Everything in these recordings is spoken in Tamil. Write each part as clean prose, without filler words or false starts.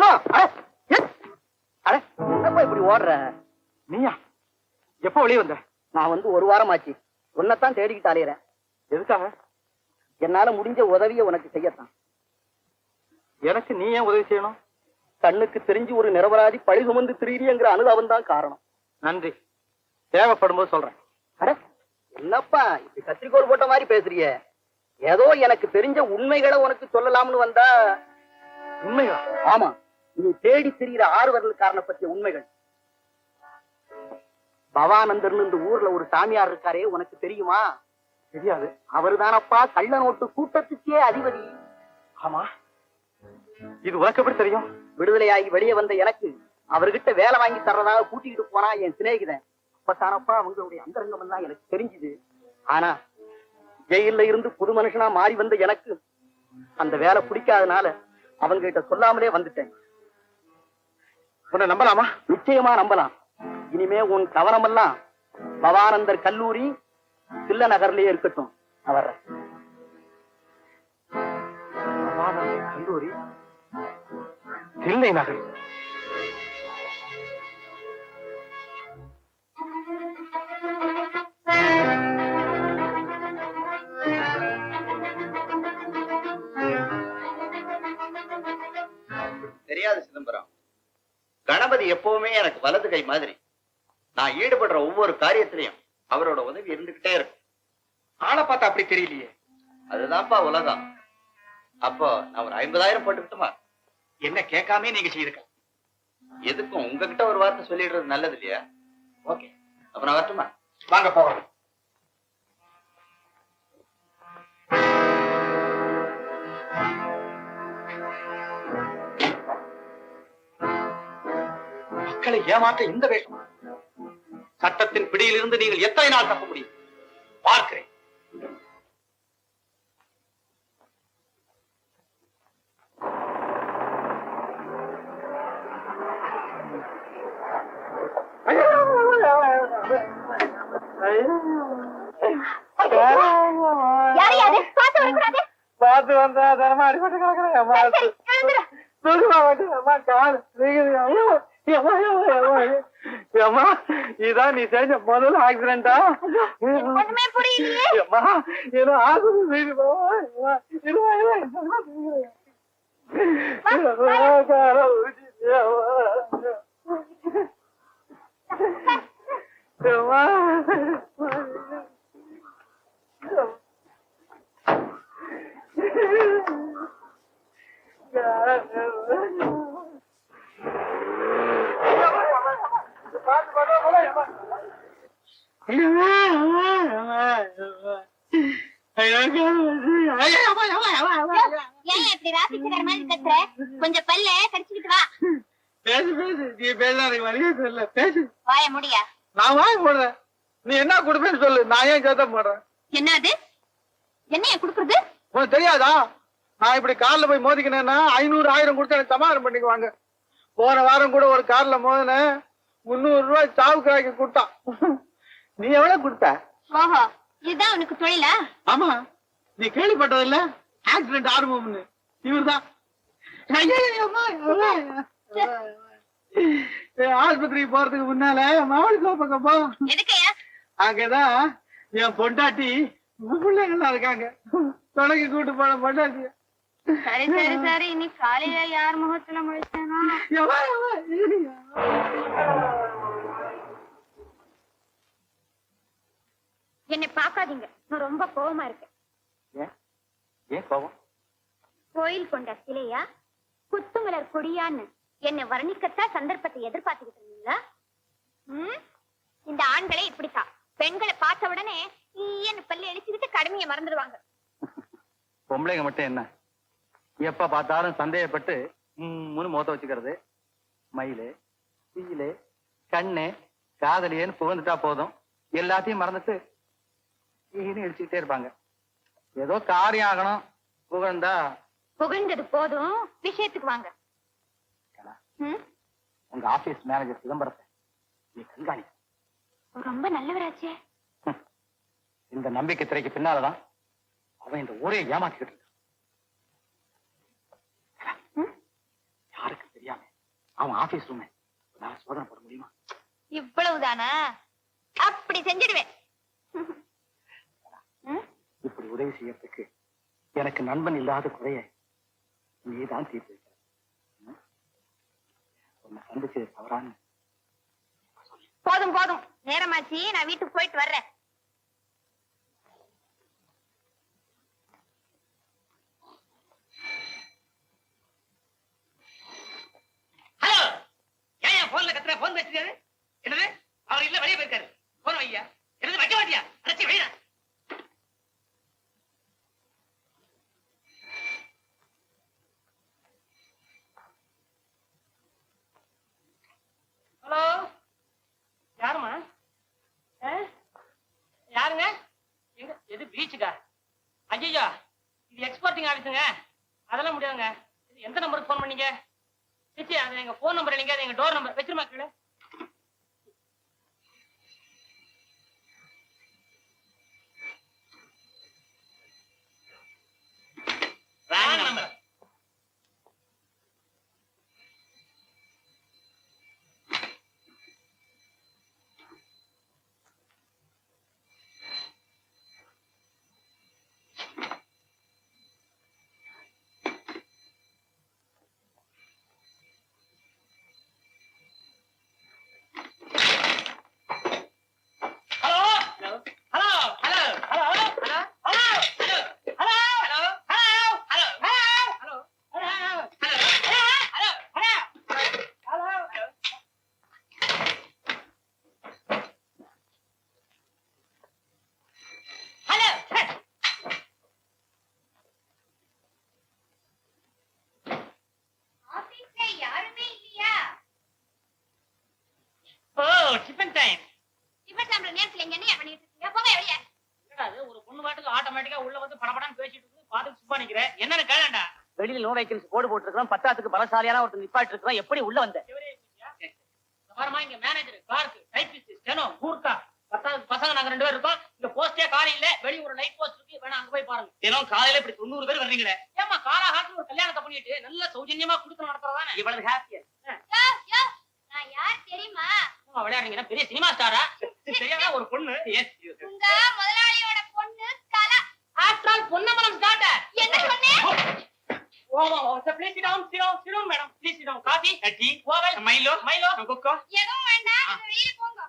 சிங்கம் என்னப்பா இப்படி ஓடுற? நீயா எப்ப வெளியே வந்த? நான் வந்து ஒரு வாரம் ஆச்சு. உன்னைத்தான் தேடிக்கிட்டு அலையிறேன். எதுக்காக? என்னால முடிஞ்ச உதவியை உனக்கு செய்யத்தான். எனக்கு நீ ஏன் உதவி செய்யணும்? கண்ணுக்கு தெரிஞ்சு ஒரு நிரபராதி பழி சுமந்து திரியிறியங்கிற அனுதாபம் தான் காரணம். நன்றி, தேவைப்படும் போது சொல்றேன். அட என்னப்பா இப்படி கத்திரிக்கோள் போட்ட மாதிரி பேசுறிய? ஏதோ எனக்கு தெரிஞ்ச உண்மைகளை உனக்கு சொல்லலாம்னு வந்தா. உண்மையா? ஆமா, நீ தேடி திரிகிற ஆறுவரல்காரனை பற்றிய உண்மைகள். பவானந்தர்னு இந்த ஊர்ல ஒரு சாமியார் இருக்காரே, உனக்கு தெரியுமா? தெரியாது. அவருதானப்பா கள்ள நோட்டு கூட்டத்துக்கே அதிபதி. ஆமா, இது உனக்கு எப்படி தெரியும்? விடுதலையாகி வெளியே வந்த எனக்கு அவர்கிட்ட வேலை வாங்கி தர்றதாக கூட்டிக்கிட்டு போனா என் சிநேகிதன். அப்பத்தானப்பா அவங்களுடைய அந்தரங்கம் எல்லாம் எனக்கு தெரிஞ்சுது. ஆனா ஜெயில இருந்து புது மனுஷனா மாறி வந்த எனக்கு அந்த வேலை பிடிக்காதனால அவங்க கிட்ட சொல்லாமலே வந்துட்டேன். உன்னை நம்பலாமா? நிச்சயமா நம்பலாம். இனிமே உன் கவனமெல்லாம் பவானந்தர் கல்லூரி தில்ல நகர்லயே இருக்கட்டும். அவர் கல்லூரி தில்லை நகர். தெரியாது சிதம்பரம். கணபதி எப்பவுமே எனக்கு வலது கை மாதிரி. நான் ஈடுபடுற ஒவ்வொரு காரியத்திலையும் அவரோட உதவி இருந்துகிட்டே இருக்கும். ஆளை பார்த்தா அப்படி தெரியலையே. அதுதான்ப்பா உலகம். அப்போ நான் ஒரு 50,000 போட்டுக்கிட்டுமா? என்ன கேட்காம நீங்க செய்திருக்க. எதுக்கும் உங்ககிட்ட ஒரு வார்த்தை சொல்லிடுறது நல்லது இல்லையா? ஓகே, அப்ப நான் வரட்டுமா? வாங்க போகலாம். மக்களை ஏமாற்ற இந்த வேஷம். சட்டத்தின் பிடியிலிருந்து நீங்கள் எத்தனை நாள் தப்ப முடியும்? பார்க்கிறேன். பார்த்து வந்தா தரமா அடிபட்டு கிடக்குறேன். இதான் நீ செஞ்ச முதல் ஆக்சிடென்டா? கொஞ்சம் பல்ல கடிச்சுக்கிட்டு வா. பேசு பேசு, நீ பேச வழியே சொல்ல. பேசு. வாய முடியா? நான் வாங்க போடுறேன். நீ என்ன கொடுப்பேன்னு சொல்லு, நான் ஏன் சத்தம் போடுறேன். என்னது? என்னைய குடுக்குறது? உனக்கு தெரியாதா? நான் இப்படி கார்ல போய் மோதிக்கினேன்னா 500 1000 கொடுத்து எனக்கு சமாதானம் பண்ணிக்குவாங்க. போன வாரம் கூட ஒரு கார்ல மோதினேன், 300 ரூபாய் சாவுக்கு ஆக்கி கொடுத்தான். நீ எவ்வளவு கொடுத்த? ஓஹோ, இதுதான் உனக்கு தொழிலா? ஆமா, நீ கேள்விப்பட்டதில்ல ஆக்சிடென்ட் ஆரம்பம்னு? இவர்தான். ஆஸ்பத்திரிக்கு போறதுக்கு முன்னால மாவடி பக்கம் போ. அங்கதான் என் பொண்டாட்டி பிள்ளைங்கள்லாம் இருக்காங்க. துணைக்கு கூட்டு போன பொண்டாட்டி. சரி சரி சரி, இன்னைக்கு காலையில யார் முகத்துல முழிச்சானோ? என்னை பாக்காதீங்க, நான் ரொம்ப கோவமா இருக்கேன். ஏன் கோவம்? கோயில் கொண்ட சிலையா குத்துமலர் கொடியான்னு என்னை வர்ணிக்கத்தான் சந்தர்ப்பத்தை எதிர்பார்த்துக்கிட்டு இருந்தீங்களா? இந்த ஆண்களே இப்படித்தான். பெண்களை பார்த்த உடனே என்ன பல்லு எழுச்சிக்கிட்டு கடமையை மறந்துடுவாங்க. பொம்பளைங்க மட்டும் என்ன, எப்ப பார்த்தாலும் சந்தேகப்பட்டு முகத்தை வச்சுக்கிறது. மயிலு தீயிலு கண்ணு காதலியன்னு புகழ்ந்துட்டா போதும், எல்லாத்தையும் மறந்துட்டு எழுச்சிக்கிட்டே இருப்பாங்க. ஏதோ காரியம் ஆகணும், புகழ்ந்தா புகழ்ந்தது போதும், விஷயத்துக்கு வாங்க. உங்க ஆபீஸ் மேனேஜர் சிதம்பரத்தை நீ கண்காணி. ரொம்ப நல்லவராச்சே. இந்த நம்பிக்கை திரைக்கு பின்னாலதான் அவன் இந்த ஊரே ஏமாத்திக்கிட்டு இருக்கான். யாருக்கு தெரியாம அவன் ஆபீஸ் ரூம் சோதனை போட முடியுமா? இவ்வளவுதானா? அப்படி செஞ்சிடுவேன். இப்படி உதவி செய்யறதுக்கு எனக்கு நண்பன் இல்லாத குறைய நீதான் தீர்த்து வைக்கிற. உன்னை சந்திச்சது தவறான. போதும் போதும், நேரமாச்சு, நான் வீட்டுக்கு போயிட்டு வர்றேன். ஹலோ, ஏன் போன்ல கத்துற? போன் பேசுறாரு. என்னது? அவர் இல்ல, வெளியே போயிருக்காரு. போன் வையா. என்னது வைக்க மாட்டியா? அடைச்சி வையா. ஹலோ, யாருமா? யாருங்க? எங்க? எது பீச்சுக்கா? ஐயா, இது எக்ஸ்போர்ட்டிங் ஆபீஸுங்க. அதெல்லாம் முடியாதுங்க. எந்த நம்பருக்கு போன் பண்ணீங்க? சரி, அது எங்க போன் நம்பர் இல்லைங்க, அது எங்க டோர் நம்பர். வச்சிருமா கீழே. நம்பர். யாருமே இல்லையா? Tiffin time. டிஃபன் சாப்பிடுற நேரத்துல இங்க என்ன பண்ணிட்டு இருக்கீங்க? போங்க வெளியே. ஒரு பொண்ணு பாட்டுக்கு ஆட்டோமேட்டிக்கா உள்ள வந்து படபடன்னு பேசிட்டு இருக்கு. பாத்துக்கு சுப்பா நிக்கிறேன். என்னன்னு கேளண்டா. வெளியில நோ வேக்கன்சி போர்டு போட்டுருக்கோம். பத்தாத்துக்கு பலசாலியான ஒருத்தர் நிப்பாட்டு இருக்கோம். எப்படி உள்ள வந்த? பாருமா, இங்க மேனேஜர், கிளார்க், டைப்பிஸ்ட், ஸ்டெனோ, கூர்க்கா, பசங்க நாங்க 2 பேர் இருக்கோம். இங்க போஸ்டே காலி இல்ல. வெளிய ஒரு லைட் போஸ்ட் இருக்கு, வேணா அங்க போய் பாருங்க. தினம் காலையில இப்படி 90 பேர் வர்றீங்களே. ஏமா காலாகாலத்துல ஒரு கல்யாணத்தை பண்ணிட்டு நல்ல சௌஜன்யமா குடுத்து நடத்துறதானே இவ்வளவு ஹாப்பியா? நான் யார் தெரியுமா? விளையாடுறீங்கன்னா பெரிய சினிமா ஸ்டாரா? தெரியாத ஒரு பொண்ணு. உங்க முதலாளியோட பொண்ணு Kala. After all Ponnamalam start. என்ன சொன்னே? Please sit down, madam. Please sit down. Coffee, tea, oval, Milo, cocoa. எதுவும் வேண்டாம், நீங்க வெளியே போங்க.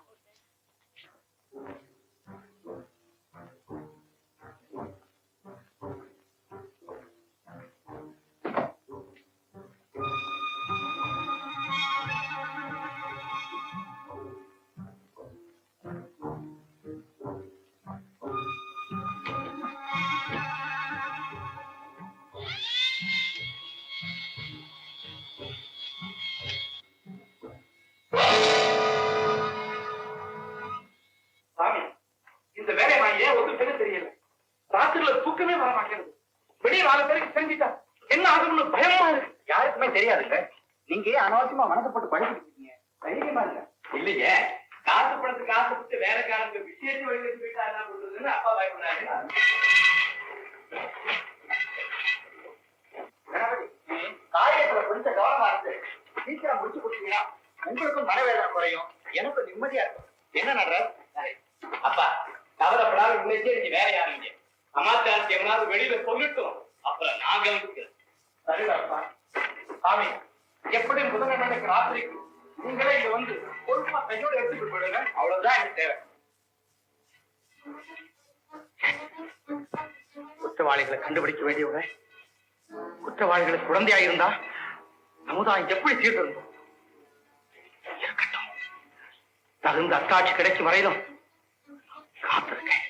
சாமி, இந்த வேலையை நான் ஏன் ஒத்துக்கிட்டே தெரியல. ராத்திரில தூக்கமே வர மாட்டேங்குது. வெளியே 4 பேருக்கு தெரிஞ்சிட்டா என்ன ஆகும்னு பயமா இருக்கு. யாருக்குமே தெரியாதுங்க. நீங்க ஏன் அனாவசியமா மனசு போட்டு படிச்சுட்டு இருக்கீங்க? தைரியமா இல்ல. இல்லையே, காசு பணத்துக்கு ஆசைப்பட்டு வேலைக்காரங்க விசேஷ வழிகளுக்கு போயிட்டா என்ன பண்றதுன்னு அப்பா பயப்படுறாரு. காரியத்துல கொஞ்சம் கவனமா இருக்கு. சீக்கிரம் முடிச்சு கொடுத்தீங்கன்னா உங்களுக்கும் மனவேதனை குறையும், எனக்கும் நிம்மதியா இருக்கும். என்ன நடராஜ்? அப்பா, கவலைப்படாத இன்னைக்கே நீங்க வேலையா இருங்க. சமாச்சாரத்தை எவனாவது வெளியில சொல்லிட்டோம், அப்புறம் நான் கவனிக்கிறேன். சரிடாப்பா. சாமி, எப்படி புதன்கிழமைக்கு ராத்திரிக்கு நீங்களே இங்க வந்து பொறுப்பா கையோட எடுத்துட்டு போயிடுங்க. அவ்வளவுதான் எனக்கு தேவை. குற்றவாளிகளை கண்டுபிடிக்க வேண்டியவங்க குற்றவாளிகளுக்கு குழந்தையா இருந்தா சமுதாயம் எப்படி சீர்திருந்தோம்? இருக்கட்டும், தகுந்த அத்தாட்சி கிடைக்கும் வரையிலும் காத்திருக்கேன்.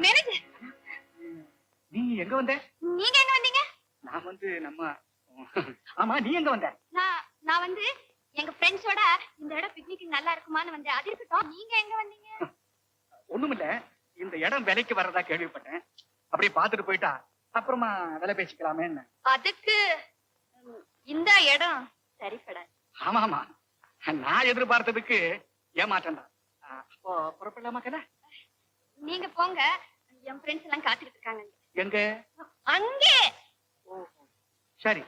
மேனேஜர், நீ எங்க வந்த? நீங்க எங்க வந்தீங்க? நான் வந்து நம்ம ஆமா, நீ எங்க வந்த? நான் வந்து எங்க ஃப்ரெண்ட்ஸோட இந்த இடம் பிக்னிக் நல்லா இருக்குமான்னு வந்து அது இருக்கட்டும். நீங்க எங்க வந்தீங்க? ஒண்ணுமில்ல, இந்த இடம் விலைக்கு வர்றதா கேள்விப்பட்டேன். அப்படியே பாத்துட்டு போயிட்டா அப்புறமா விலை பேசிக்கலாமே. அதுக்கு இந்த இடம் சரிப்படாது. ஆமா ஆமா, நான் எதிர்பார்த்ததுக்கு ஏமாற்றண்டா. அப்போ புறப்படலாமா கதை? நீங்க போங்க, என் ஃப்ரெண்ட்ஸ் எல்லாம் காத்துக்கிட்டு இருக்காங்க. எங்க? அங்கே. சரி.